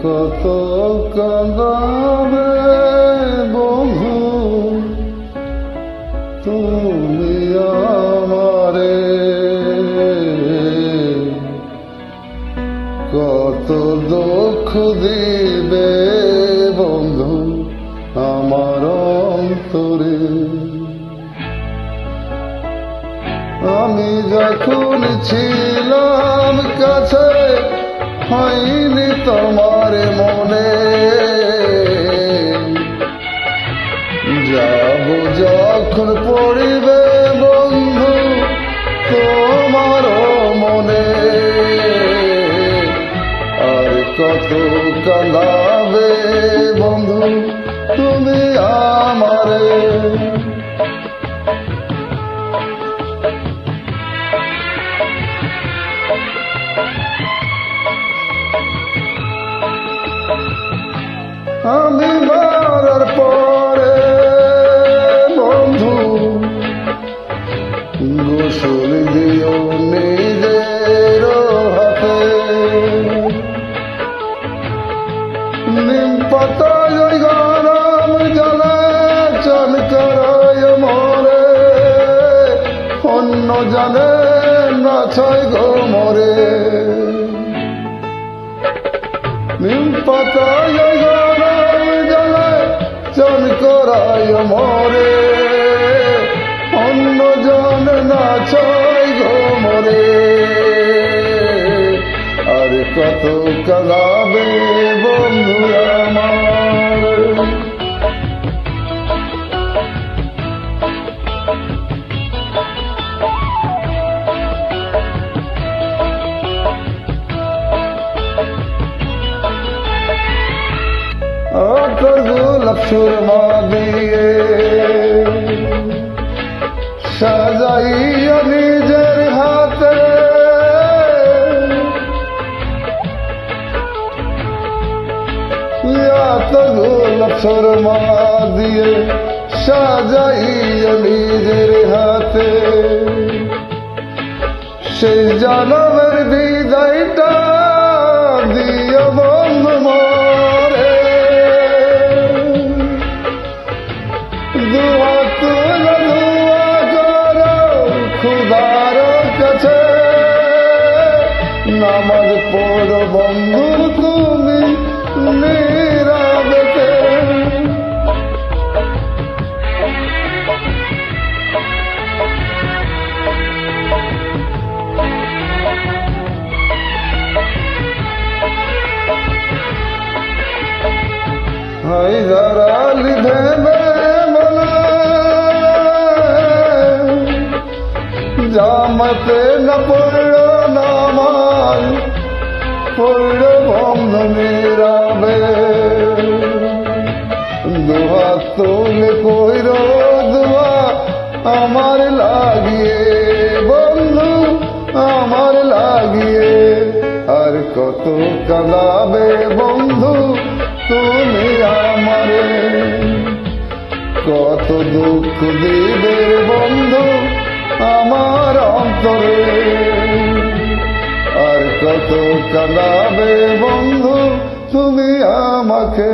কত কাঁদাবে বন্ধু তুমি আমারে, কত দুঃখ দিবে বন্ধু আমার অন্তরে। আমি যখন ছিলাম কাছে হয়নি তোমার মনে, যাব যখন পড়িবে বন্ধু তোমার মনে, আর কত কাঁদাবে বন্ধু তুমি আমারে। আমি মরার পরে বন্ধু গোসল দিও নিজের হাতে, নিম পাতায় ওই গরম জলে চান করায় মরে, অন্য জানে না ছয় গো মরে। নিম পাতায় ওই গরম জলে চান করায় মরে, অন্য জানে না ছয় গো মরে, আর কত কাঁদাবে বন্ধু আমার। তোর গোলাপ সুরমা দিয়ে সাজাইয়া নিজের হাতে, তোর গোলাপ সুরমা দিয়ে সাজাইয়া নিজের হাতে, সেই জনমের বিদায়টা দিও বন্ধু মরে, দুয়া তুলে দুয়া করো খুদার কাছে, নামাজ পড়ো বন্ধু তুমি নীরবেতে। হায়দার আলী ভেবে বলে জামাতে না পড়ল নামাজ, পড়ল বন্ধ নীরবে, দুয়া তুলে কইর দুয়া আমার লাগিয়ে বন্ধু আমার লাগিয়ে, আর কত কাঁদাবে বন্ধু তুমি আমারে, কত দুঃখ দিবে বন্ধু আমার অন্তরে, আর কত কাঁদাবে বন্ধু তুমি আমাকে।